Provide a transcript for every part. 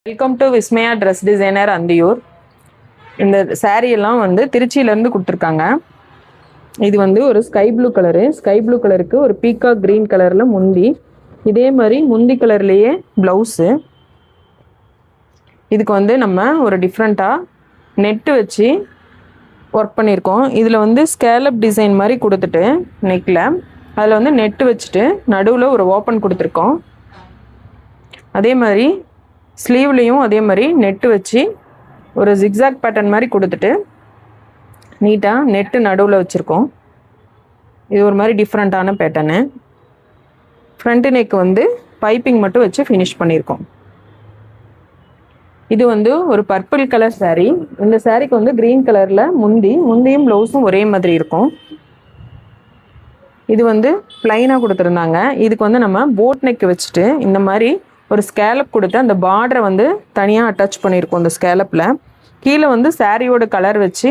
Welcome to Vismaya dress designer Anthiyur. இந்த சாரீ எல்லாம் வந்து திருச்சியிலேருந்து கொடுத்துருக்காங்க. இது வந்து ஒரு sky blue colour. Sky blue கலருக்கு ஒரு பீகாக் க்ரீன் கலரில் முந்தி, இதே மாதிரி முந்தி கலர்லேயே ப்ளவுஸு. இதுக்கு வந்து நம்ம ஒரு டிஃப்ரெண்ட்டாக நெட்டு வச்சு ஒர்க் பண்ணியிருக்கோம். இதில் வந்து ஸ்கேலப் டிசைன் மாதிரி கொடுத்துட்டு நெக்கில் அதில் வந்து நெட்டு வச்சுட்டு நடுவில் ஒரு ஓப்பன் கொடுத்துருக்கோம். அதே மாதிரி ஸ்லீவ்லேயும் அதே மாதிரி நெட்டு வச்சு ஒரு ஜிக்ஸாக் பேட்டர்ன் மாதிரி கொடுத்துட்டு நீட்டாக நெட்டு நடுவில் வச்சுருக்கோம். இது ஒரு மாதிரி டிஃப்ரெண்ட்டான பேட்டர்னு. ஃப்ரண்ட் நெக் வந்து பைப்பிங் மட்டும் வச்சு ஃபினிஷ் பண்ணியிருக்கோம். இது வந்து ஒரு பர்பிள் கலர் சாரீ. இந்த சாரீக்கு வந்து க்ரீன் கலரில் முந்தியும் ப்ளவுஸும் ஒரே மாதிரி இருக்கும். இது வந்து ப்ளைனாக கொடுத்துருந்தாங்க. இதுக்கு வந்து நம்ம போட் நெக் வச்சுட்டு இந்த மாதிரி ஒரு ஸ்கேலப் கொடுத்து அந்த பார்டரை வந்து தனியாக அட்டாச் பண்ணியிருக்கோம். இந்த ஸ்கேலப்பில் கீழே வந்து சாரியோட கலர் வச்சு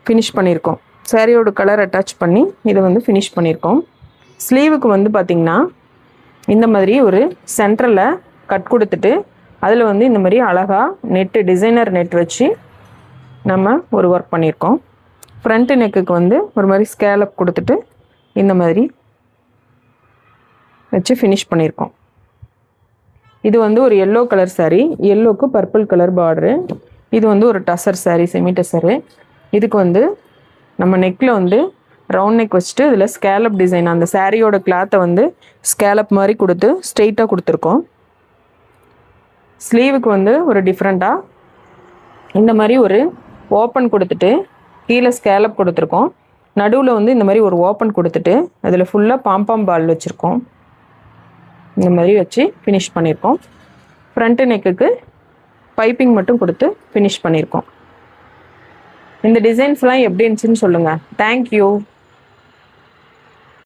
ஃபினிஷ் பண்ணியிருக்கோம். சாரியோட கலர் அட்டாச் பண்ணி இதை வந்து ஃபினிஷ் பண்ணியிருக்கோம். ஸ்லீவுக்கு வந்து பார்த்திங்கன்னா இந்த மாதிரி ஒரு சென்டரில் கட் கொடுத்துட்டு அதில் வந்து இந்த மாதிரி அழகாக நெட்டு டிசைனர் நெட் வச்சு நம்ம ஒரு ஒர்க் பண்ணியிருக்கோம். ஃப்ரண்ட்டு நெக்குக்கு வந்து ஒரு மாதிரி ஸ்கேலப் கொடுத்துட்டு இந்த மாதிரி வச்சு ஃபினிஷ் பண்ணியிருக்கோம். இது வந்து ஒரு எல்லோ கலர் சாரீ. எல்லோக்கு பர்பிள் கலர் பார்டரு. இது வந்து ஒரு டசர் சாரீ, செமி டசரு. இதுக்கு வந்து நம்ம நெக்கில் வந்து ரவுண்ட் நெக் வச்சுட்டு இதில் ஸ்கேலப் டிசைன் அந்த சாரியோட கிளாத்தை வந்து ஸ்கேலப் மாதிரி கொடுத்து ஸ்ட்ரெயிட்டாக கொடுத்துருக்கோம். ஸ்லீவுக்கு வந்து ஒரு டிஃப்ரெண்ட்டாக இந்த மாதிரி ஒரு ஓப்பன் கொடுத்துட்டு கீழே ஸ்கேலப் கொடுத்துருக்கோம். நடுவில் வந்து இந்த மாதிரி ஒரு ஓப்பன் கொடுத்துட்டு அதில் ஃபுல்லாக பாம்பாம் பால் வச்சுருக்கோம். இந்த மாதிரி வச்சு ஃபினிஷ் பண்ணியிருக்கோம். ஃப்ரண்ட்டு நெக்குக்கு பைப்பிங் மட்டும் கொடுத்து ஃபினிஷ் பண்ணியிருக்கோம். இந்த டிசைன்ஸ்லாம் எப்படி இருந்துச்சுன்னு சொல்லுங்கள். தேங்க்யூ.